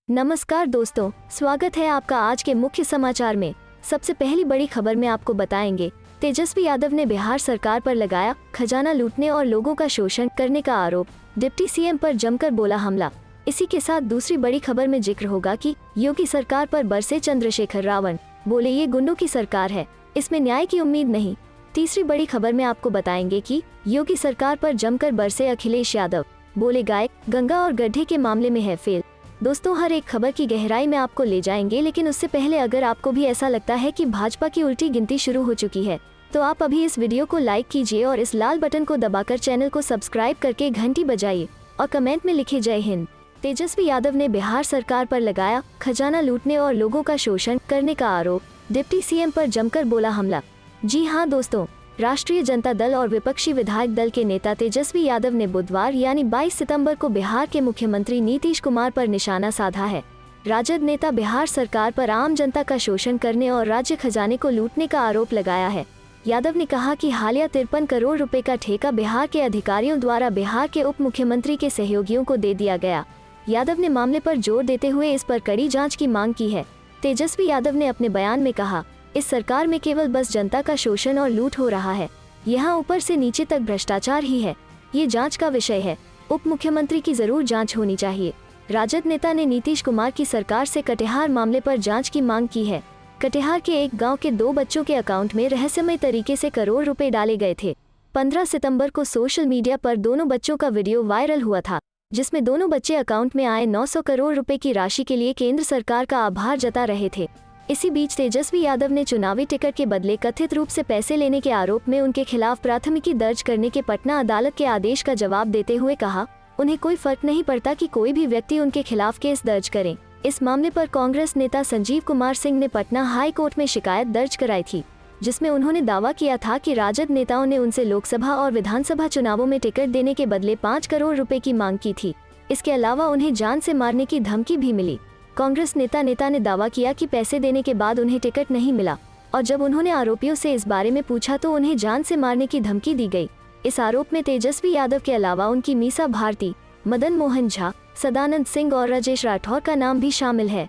नमस्कार दोस्तों, स्वागत है आपका आज के मुख्य समाचार में। सबसे पहली बड़ी खबर में आपको बताएंगे, तेजस्वी यादव ने बिहार सरकार पर लगाया खजाना लूटने और लोगों का शोषण करने का आरोप, डिप्टी सीएम पर जमकर बोला हमला। इसी के साथ दूसरी बड़ी खबर में जिक्र होगा कि योगी सरकार पर बरसे चंद्रशेखर रावण, बोले ये गुंडों की सरकार है, इसमें न्याय की उम्मीद नहीं। तीसरी बड़ी खबर में आपको बताएंगे कि योगी सरकार पर जमकर बरसे अखिलेश यादव, बोले गाय गंगा और गड्ढे के मामले में है फेल। दोस्तों, हर एक खबर की गहराई में आपको ले जाएंगे, लेकिन उससे पहले अगर आपको भी ऐसा लगता है कि भाजपा की उल्टी गिनती शुरू हो चुकी है, तो आप अभी इस वीडियो को लाइक कीजिए और इस लाल बटन को दबाकर चैनल को सब्सक्राइब करके घंटी बजाइए और कमेंट में लिखे जय हिंद। तेजस्वी यादव ने बिहार सरकार पर लगाया खजाना लूटने और लोगों का शोषण करने का आरोप, डिप्टी सीएम पर जमकर बोला हमला। जी हाँ दोस्तों, राष्ट्रीय जनता दल और विपक्षी विधायक दल के नेता तेजस्वी यादव ने बुधवार यानी 22 सितंबर को बिहार के मुख्यमंत्री नीतीश कुमार पर निशाना साधा है। राजद नेता बिहार सरकार पर आम जनता का शोषण करने और राज्य खजाने को लूटने का आरोप लगाया है। यादव ने कहा कि हालिया 53 करोड़ रुपए का ठेका बिहार के अधिकारियों द्वारा बिहार के उप मुख्यमंत्री के सहयोगियों को दे दिया गया। यादव ने मामले पर जोर देते हुए इस पर कड़ी जाँच की मांग की है। तेजस्वी यादव ने अपने बयान में कहा, इस सरकार में केवल बस जनता का शोषण और लूट हो रहा है, यहाँ ऊपर से नीचे तक भ्रष्टाचार ही है। ये जांच का विषय है, उप मुख्यमंत्री की जरूर जांच होनी चाहिए। राजद नेता ने नीतीश कुमार की सरकार से कटिहार मामले पर जांच की मांग की है। कटिहार के एक गांव के 2 बच्चों के अकाउंट में रहस्यमय तरीके से करोड़ रुपए डाले गए थे। 15 सितंबर को सोशल मीडिया पर दोनों बच्चों का वीडियो वायरल हुआ था, जिसमें दोनों बच्चे अकाउंट में आए 900 करोड़ रुपए की राशि के लिए केंद्र सरकार का आभार जता रहे थे। इसी बीच तेजस्वी यादव ने चुनावी टिकट के बदले कथित रूप से पैसे लेने के आरोप में उनके खिलाफ प्राथमिकी दर्ज करने के पटना अदालत के आदेश का जवाब देते हुए कहा, उन्हें कोई फर्क नहीं पड़ता कि कोई भी व्यक्ति उनके खिलाफ केस दर्ज करे। इस मामले पर कांग्रेस नेता संजीव कुमार सिंह ने पटना हाई कोर्ट में शिकायत दर्ज कराई थी, जिसमें उन्होंने दावा किया था कि राजद नेताओं ने उनसे लोकसभा और विधानसभा चुनावों में टिकट देने के बदले 5 करोड़ रुपए की मांग की थी। इसके अलावा उन्हें जान से मारने की धमकी भी मिली। कांग्रेस नेता ने दावा किया कि पैसे देने के बाद उन्हें टिकट नहीं मिला और जब उन्होंने आरोपियों से इस बारे में पूछा तो उन्हें जान से मारने की धमकी दी गई। इस आरोप में तेजस्वी यादव के अलावा उनकी मीसा भारती, मदन मोहन झा, सदानंद सिंह और राजेश राठौर का नाम भी शामिल है।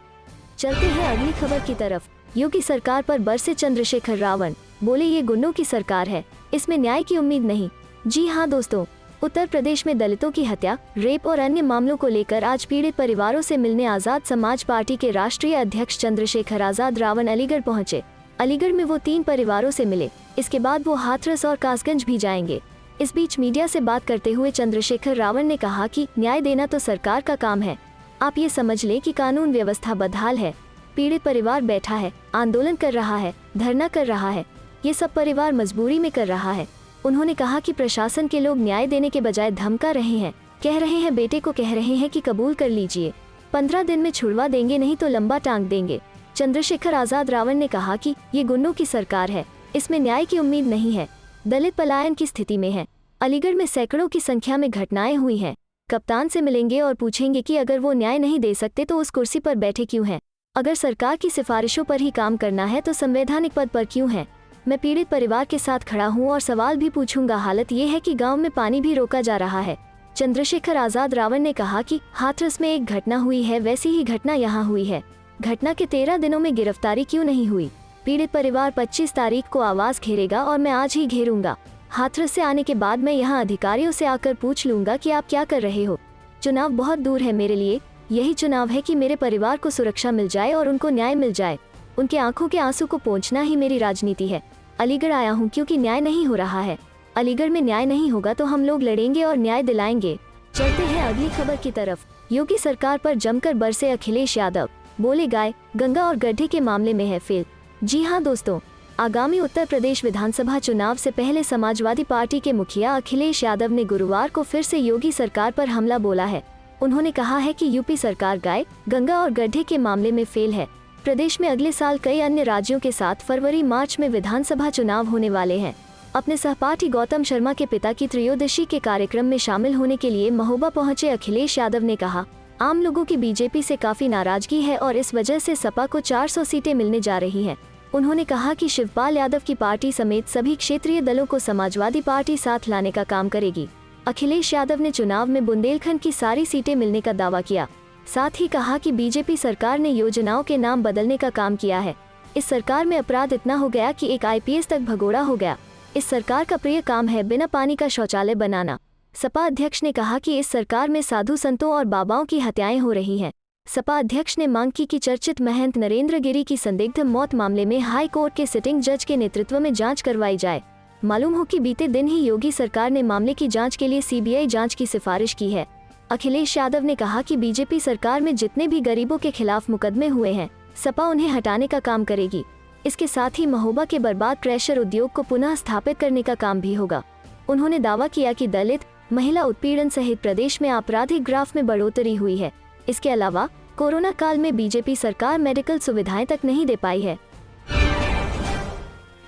चलते हैं अगली खबर की तरफ। योगी सरकार पर बरसे चंद्रशेखर रावण, बोले ये गुंडों की सरकार है, इसमें न्याय की उम्मीद नहीं। जी हाँ दोस्तों, उत्तर प्रदेश में दलितों की हत्या, रेप और अन्य मामलों को लेकर आज पीड़ित परिवारों से मिलने आजाद समाज पार्टी के राष्ट्रीय अध्यक्ष चंद्रशेखर आजाद रावण अलीगढ़ पहुंचे। अलीगढ़ में वो 3 परिवारों से मिले। इसके बाद वो हाथरस और कासगंज भी जाएंगे। इस बीच मीडिया से बात करते हुए चंद्रशेखर रावण ने कहा कि न्याय देना तो सरकार का काम है, आप ये समझ लें कि कानून व्यवस्था बदहाल है। पीड़ित परिवार बैठा है, आंदोलन कर रहा है, धरना कर रहा है, ये सब परिवार मजबूरी में कर रहा है। उन्होंने कहा कि प्रशासन के लोग न्याय देने के बजाय धमका रहे हैं, कह रहे हैं बेटे को कह रहे हैं कि कबूल कर लीजिए, 15 दिन में छुड़वा देंगे, नहीं तो लंबा टांग देंगे। चंद्रशेखर आजाद रावण ने कहा कि ये गुंडों की सरकार है, इसमें न्याय की उम्मीद नहीं है। दलित पलायन की स्थिति में है। अलीगढ़ में सैकड़ों की संख्या में घटनाएं हुई हैं। कप्तान से मिलेंगे और पूछेंगे कि अगर वो न्याय नहीं दे सकते तो उस कुर्सी पर बैठे क्यों हैं? अगर सरकार की सिफारिशों पर ही काम करना है तो संवैधानिक पद पर क्यों है? मैं पीड़ित परिवार के साथ खड़ा हूं और सवाल भी पूछूंगा। हालत ये है कि गांव में पानी भी रोका जा रहा है। चंद्रशेखर आजाद रावण ने कहा कि हाथरस में एक घटना हुई है, वैसी ही घटना यहां हुई है। घटना के 13 दिनों में गिरफ्तारी क्यों नहीं हुई? पीड़ित परिवार 25 तारीख को आवाज घेरेगा और मैं आज ही घेरूंगा। हाथरस से आने के बाद मैं यहाँ अधिकारियों से आकर पूछ लूंगा कि आप क्या कर रहे हो। चुनाव बहुत दूर है मेरे लिए, यही चुनाव है कि मेरे परिवार को सुरक्षा मिल जाए और उनको न्याय मिल जाए। उनके आंखों के आंसू को पोंछना ही मेरी राजनीति है। अलीगढ़ आया हूँ क्योंकि न्याय नहीं हो रहा है। अलीगढ़ में न्याय नहीं होगा तो हम लोग लड़ेंगे और न्याय दिलाएंगे। चलते हैं अगली खबर की तरफ। योगी सरकार पर जमकर बरसे अखिलेश यादव, बोले गाय गंगा और गड्ढे के मामले में है फेल। जी हाँ दोस्तों, आगामी उत्तर प्रदेश विधानसभा चुनाव से पहले समाजवादी पार्टी के मुखिया अखिलेश यादव ने गुरुवार को फिर से योगी सरकार पर हमला बोला है। उन्होंने कहा है कि यूपी सरकार गाय गंगा और गड्ढे के मामले में फेल है। प्रदेश में अगले साल कई अन्य राज्यों के साथ फरवरी-मार्च में विधानसभा चुनाव होने वाले हैं। अपने सहपाठी गौतम शर्मा के पिता की त्रयोदशी के कार्यक्रम में शामिल होने के लिए महोबा पहुंचे अखिलेश यादव ने कहा, आम लोगों की बीजेपी से काफी नाराजगी है और इस वजह से सपा को 400 सीटें मिलने जा रही हैं। उन्होंने कहा कि शिवपाल यादव की पार्टी समेत सभी क्षेत्रीय दलों को समाजवादी पार्टी साथ लाने का काम करेगी। अखिलेश यादव ने चुनाव में बुंदेलखंड की सारी सीटें मिलने का दावा किया। साथ ही कहा कि बीजेपी सरकार ने योजनाओं के नाम बदलने का काम किया है। इस सरकार में अपराध इतना हो गया कि एक आईपीएस तक भगोड़ा हो गया। इस सरकार का प्रिय काम है बिना पानी का शौचालय बनाना। सपा अध्यक्ष ने कहा कि इस सरकार में साधु संतों और बाबाओं की हत्याएं हो रही हैं। सपा अध्यक्ष ने मांग की कि चर्चित महंत नरेंद्र गिरी की संदिग्ध मौत मामले में हाई कोर्ट के सिटिंग जज के नेतृत्व में जांच करवाई जाए। मालूम हो कि बीते दिन ही योगी सरकार ने मामले की जांच के लिए सीबीआई जांच की सिफारिश की है। अखिलेश यादव ने कहा कि बीजेपी सरकार में जितने भी गरीबों के खिलाफ मुकदमे हुए हैं, सपा उन्हें हटाने का काम करेगी। इसके साथ ही महोबा के बर्बाद क्रैशर उद्योग को पुनः स्थापित करने का काम भी होगा। उन्होंने दावा किया कि दलित, महिला उत्पीड़न सहित प्रदेश में आपराधिक ग्राफ में बढ़ोतरी हुई है। इसके अलावा कोरोना काल में बीजेपी सरकार मेडिकल सुविधाएं तक नहीं दे पाई है।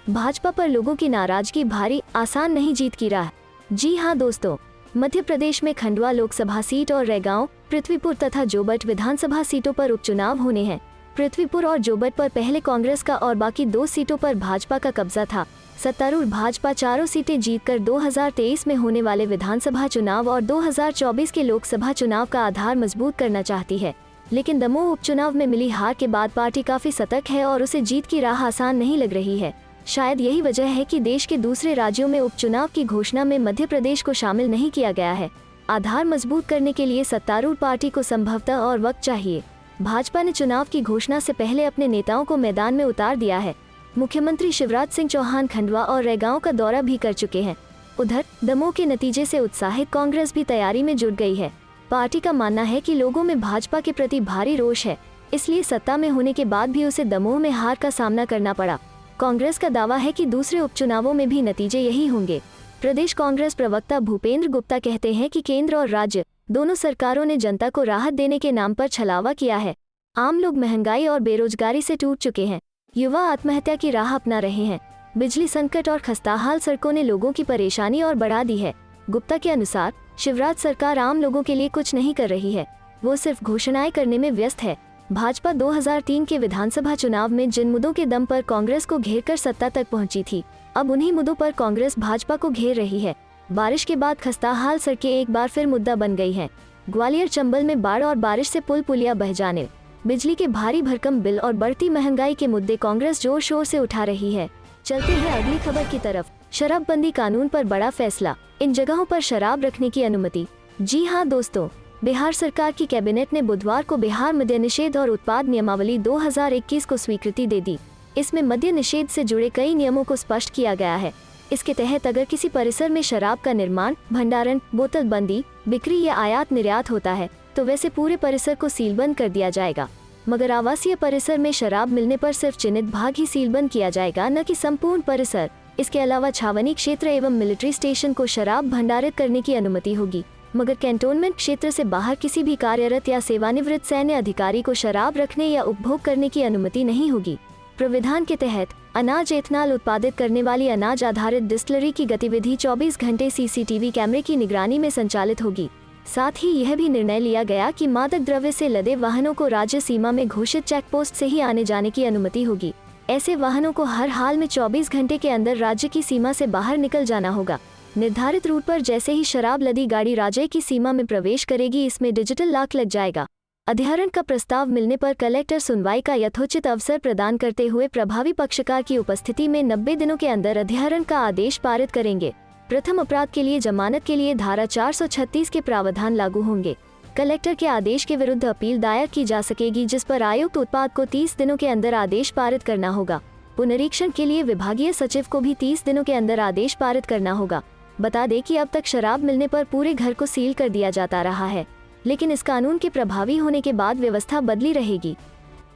भाजपा पर लोगों की नाराजगी भारी, आसान नहीं जीत की राह। जी हां दोस्तों, मध्य प्रदेश में खंडवा लोकसभा सीट और रैगांव, पृथ्वीपुर तथा जोबट विधानसभा सीटों पर उपचुनाव होने हैं। पृथ्वीपुर और जोबट पर पहले कांग्रेस का और बाकी 2 सीटों पर भाजपा का कब्जा था। सत्तारूढ़ भाजपा चारों सीटें जीतकर 2023 में होने वाले विधानसभा चुनाव और 2024 के लोकसभा चुनाव का आधार मजबूत करना चाहती है। लेकिन दमोह उपचुनाव में मिली हार के बाद पार्टी काफी सतर्क है और उसे जीत की राह आसान नहीं लग रही है। शायद यही वजह है कि देश के दूसरे राज्यों में उपचुनाव की घोषणा में मध्य प्रदेश को शामिल नहीं किया गया है। आधार मजबूत करने के लिए सत्तारूढ़ पार्टी को संभवतः और वक्त चाहिए। भाजपा ने चुनाव की घोषणा से पहले अपने नेताओं को मैदान में उतार दिया है। मुख्यमंत्री शिवराज सिंह चौहान खंडवा और रैगांव का दौरा भी कर चुके हैं। उधर दमोह के नतीजे से उत्साहित कांग्रेस भी तैयारी में जुट गई है। पार्टी का मानना है कि लोगों में भाजपा के प्रति भारी रोष है, इसलिए सत्ता में होने के बाद भी उसे दमोह में हार का सामना करना पड़ा। कांग्रेस का दावा है कि दूसरे उपचुनावों में भी नतीजे यही होंगे। प्रदेश कांग्रेस प्रवक्ता भूपेंद्र गुप्ता कहते हैं कि केंद्र और राज्य दोनों सरकारों ने जनता को राहत देने के नाम पर छलावा किया है। आम लोग महंगाई और बेरोजगारी से टूट चुके हैं। युवा आत्महत्या की राह अपना रहे हैं। बिजली संकट और खस्ताहाल सड़कों ने लोगों की परेशानी और बढ़ा दी है। गुप्ता के अनुसार शिवराज सरकार आम लोगों के लिए कुछ नहीं कर रही है, वो सिर्फ घोषणाएं करने में व्यस्त है। भाजपा 2003 के विधानसभा चुनाव में जिन मुद्दों के दम पर कांग्रेस को घेरकर सत्ता तक पहुंची थी, अब उन्हीं मुद्दों पर कांग्रेस भाजपा को घेर रही है। बारिश के बाद खस्ताहाल सड़कें एक बार फिर मुद्दा बन गई हैं। ग्वालियर चंबल में बाढ़ और बारिश से पुल पुलिया बह जाने, बिजली के भारी भरकम बिल और बढ़ती महंगाई के मुद्दे कांग्रेस जोर शोर से उठा रही है। चलते हैं अगली खबर की तरफ। शराबबंदी कानून पर बड़ा फैसला, इन जगहों पर शराब रखने की अनुमति। जी हां दोस्तों, बिहार सरकार की कैबिनेट ने बुधवार को बिहार मद्य निषेध और उत्पाद नियमावली 2021 को स्वीकृति दे दी। इसमें मद्य निषेध से जुड़े कई नियमों को स्पष्ट किया गया है। इसके तहत अगर किसी परिसर में शराब का निर्माण, भंडारण, बोतलबंदी, बिक्री या आयात निर्यात होता है तो वैसे पूरे परिसर को सीलबंद कर दिया जाएगा। मगर आवासीय परिसर में शराब मिलने पर सिर्फ चिन्हित भाग ही सीलबंद किया जाएगा, न कि संपूर्ण परिसर। इसके अलावा छावनी क्षेत्र एवं मिलिट्री स्टेशन को शराब भंडारित करने की अनुमति होगी, मगर कैंटोनमेंट क्षेत्र से बाहर किसी भी कार्यरत या सेवानिवृत्त सैन्य अधिकारी को शराब रखने या उपभोग करने की अनुमति नहीं होगी। प्राविधान के तहत अनाज एथनॉल उत्पादित करने वाली अनाज आधारित डिस्टिलरी की गतिविधि 24 घंटे सीसीटीवी कैमरे की निगरानी में संचालित होगी। साथ ही यह भी निर्णय लिया गया कि मादक द्रव्य से लदे वाहनों को राज्य सीमा में घोषित चेकपोस्ट से ही आने जाने की अनुमति होगी। ऐसे वाहनों को हर हाल में 24 घंटे के अंदर राज्य की सीमा से बाहर निकल जाना होगा। निर्धारित रूट पर जैसे ही शराब लदी गाड़ी राज्य की सीमा में प्रवेश करेगी, इसमें डिजिटल लॉक लग जाएगा। अधिहरण का प्रस्ताव मिलने पर कलेक्टर सुनवाई का यथोचित अवसर प्रदान करते हुए प्रभावी पक्षकार की उपस्थिति में 90 दिनों के अंदर अधिहरण का आदेश पारित करेंगे। प्रथम अपराध के लिए जमानत के लिए धारा 436 के प्रावधान लागू होंगे। कलेक्टर के आदेश के विरुद्ध अपील दायर की जा सकेगी, जिस पर आयुक्त उत्पाद को 30 दिनों के अंदर आदेश पारित करना होगा। पुनरीक्षण के लिए विभागीय सचिव को भी 30 दिनों के अंदर आदेश पारित करना होगा। बता दें कि अब तक शराब मिलने पर पूरे घर को सील कर दिया जाता रहा है, लेकिन इस कानून के प्रभावी होने के बाद व्यवस्था बदली रहेगी।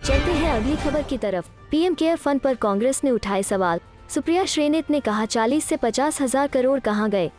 चलते हैं अगली खबर की तरफ। पीएम केयर फंड पर कांग्रेस ने उठाए सवाल। सुप्रिया श्रीनित ने कहा 40 से 50 हजार करोड़ कहां गए।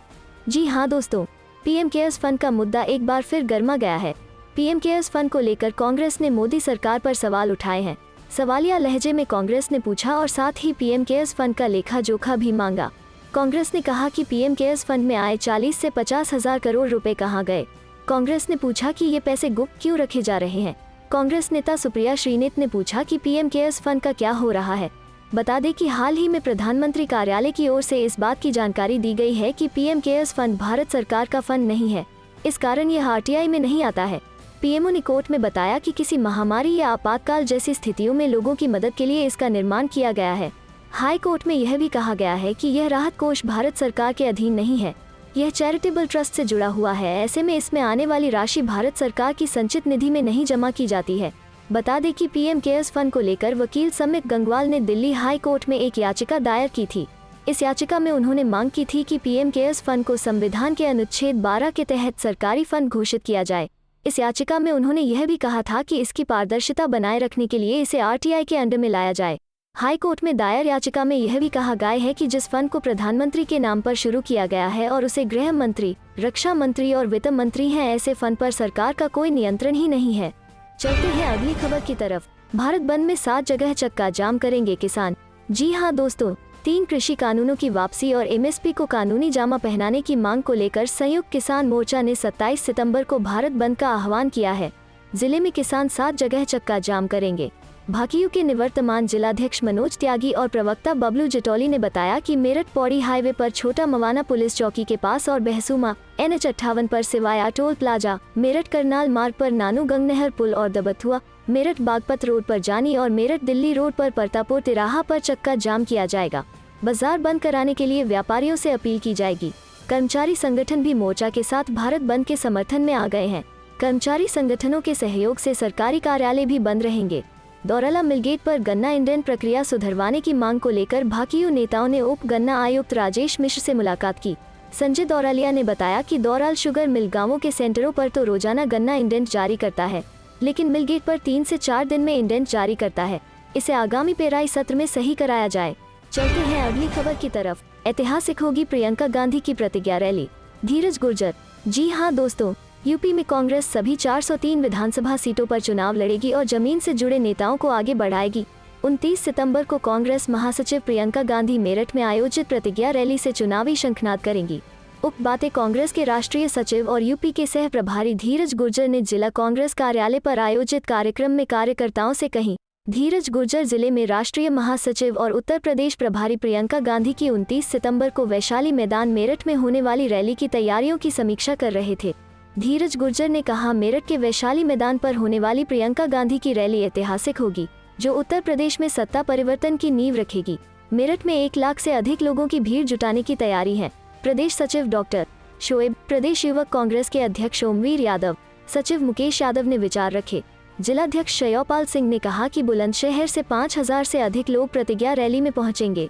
जी हां दोस्तों, पीएम केयर्स फंड का मुद्दा एक बार फिर गर्मा गया है। पीएम केयर्स फंड को लेकर कांग्रेस ने मोदी सरकार पर सवाल उठाए हैं। सवालिया लहजे में कांग्रेस ने पूछा और साथ ही पीएम केयर्स फंड का लेखा जोखा भी मांगा। कांग्रेस ने कहा कि पीएम केयर्स फंड में आए 40 से 50 हजार करोड़ रुपए कहां गए। कांग्रेस ने पूछा कि ये पैसे गुप्त क्यों रखे जा रहे हैं। कांग्रेस नेता सुप्रिया श्रीनित ने पूछा कि पीएम केयर्स फंड का क्या हो रहा है। बता दें कि हाल ही में प्रधानमंत्री कार्यालय की ओर से इस बात की जानकारी दी गई है कि पीएम केयर्स फंड भारत सरकार का फंड नहीं है, इस कारण यह आरटीआई में नहीं आता है। पीएमओ ने कोर्ट में बताया कि किसी महामारी या आपातकाल जैसी स्थितियों में लोगों की मदद के लिए इसका निर्माण किया गया है। हाई कोर्ट में यह भी कहा गया है कि यह राहत कोष भारत सरकार के अधीन नहीं है, यह चैरिटेबल ट्रस्ट से जुड़ा हुआ है। ऐसे में इसमें आने वाली राशि भारत सरकार की संचित निधि में नहीं जमा की जाती है। बता दें कि पीएम केयर्स फंड को लेकर वकील समित गंगवाल ने दिल्ली हाई कोर्ट में एक याचिका दायर की थी। इस याचिका में उन्होंने मांग की थी कि पीएम केयर्स फंड को संविधान के अनुच्छेद 12 के तहत सरकारी फंड घोषित किया जाए। इस याचिका में उन्होंने यह भी कहा था कि इसकी पारदर्शिता बनाए रखने के लिए इसे आरटीआई के अंडर में लाया जाए। हाई कोर्ट में दायर याचिका में यह भी कहा गया है कि जिस फंड को प्रधानमंत्री के नाम पर शुरू किया गया है और उसे गृह मंत्री, रक्षा मंत्री और वित्त मंत्री हैं, ऐसे फंड पर सरकार का कोई नियंत्रण ही नहीं है। चलते हैं अगली खबर की तरफ। भारत बंद में 7 जगह चक्का जाम करेंगे किसान। जी हां दोस्तों, 3 कृषि कानूनों की वापसी और एमएसपी को कानूनी जामा पहनाने की मांग को लेकर संयुक्त किसान मोर्चा ने 27 सितंबर को भारत बंद का आह्वान किया है। जिले में किसान 7 जगह चक्का जाम करेंगे। भाकियू के निवर्तमान जिलाध्यक्ष मनोज त्यागी और प्रवक्ता बबलू जटौली ने बताया कि मेरठ पौड़ी हाईवे पर छोटा मवाना पुलिस चौकी के पास और बहसूमा NH 58 पर सिवाया टोल प्लाजा, मेरठ करनाल मार्ग पर नानू गंगनहर पुल और दबथुआ, मेरठ बागपत रोड पर जानी और मेरठ दिल्ली रोड पर परतापुर तिराहा पर चक्का जाम किया जाएगा। बाजार बंद कराने के लिए व्यापारियों से अपील की जाएगी। कर्मचारी संगठन भी मोर्चा के साथ भारत बंद के समर्थन में आ गए हैं। कर्मचारी संगठनों के सहयोग से सरकारी कार्यालय भी बंद रहेंगे। दौराला मिलगेट पर गन्ना इंडेंट प्रक्रिया सुधरवाने की मांग को लेकर भाकियू नेताओं ने उप गन्ना आयुक्त राजेश मिश्र से मुलाकात की। संजय दौरालिया ने बताया कि दौराल शुगर मिल गांवों के सेंटरों पर तो रोजाना गन्ना इंडेंट जारी करता है, लेकिन मिलगेट पर 3 से 4 दिन में इंडेंट जारी करता है। इसे आगामी पेराई सत्र में सही कराया जाए। चलते हैं अगली खबर की तरफ। ऐतिहासिक होगी प्रियंका गांधी की प्रतिज्ञा रैली। धीरज गुर्जर। जी हां दोस्तों, यूपी में कांग्रेस सभी 403 विधानसभा सीटों पर चुनाव लड़ेगी और जमीन से जुड़े नेताओं को आगे बढ़ाएगी। 29 सितंबर को कांग्रेस महासचिव प्रियंका गांधी मेरठ में आयोजित प्रतिज्ञा रैली से चुनावी शंखनाद करेंगी। उक्त बातें कांग्रेस के राष्ट्रीय सचिव और यूपी के सह प्रभारी धीरज गुर्जर ने जिला कांग्रेस कार्यालय पर आयोजित कार्यक्रम में कार्यकर्ताओं से कही। धीरज गुर्जर जिले में राष्ट्रीय महासचिव और उत्तर प्रदेश प्रभारी प्रियंका गांधी की 29 सितंबर को वैशाली मैदान मेरठ में होने वाली रैली की तैयारियों की समीक्षा कर रहे थे। धीरज गुर्जर ने कहा, मेरठ के वैशाली मैदान पर होने वाली प्रियंका गांधी की रैली ऐतिहासिक होगी, जो उत्तर प्रदेश में सत्ता परिवर्तन की नींव रखेगी। मेरठ में 1 लाख से अधिक लोगों की भीड़ जुटाने की तैयारी है। प्रदेश सचिव डॉक्टर शोएब, प्रदेश युवक कांग्रेस के अध्यक्ष ओमवीर यादव, सचिव मुकेश यादव ने विचार रखे। जिलाध्यक्ष शयोपाल सिंह ने कहा कि बुलंदशहर से 5000 से अधिक लोग प्रतिज्ञा रैली में पहुंचेंगे।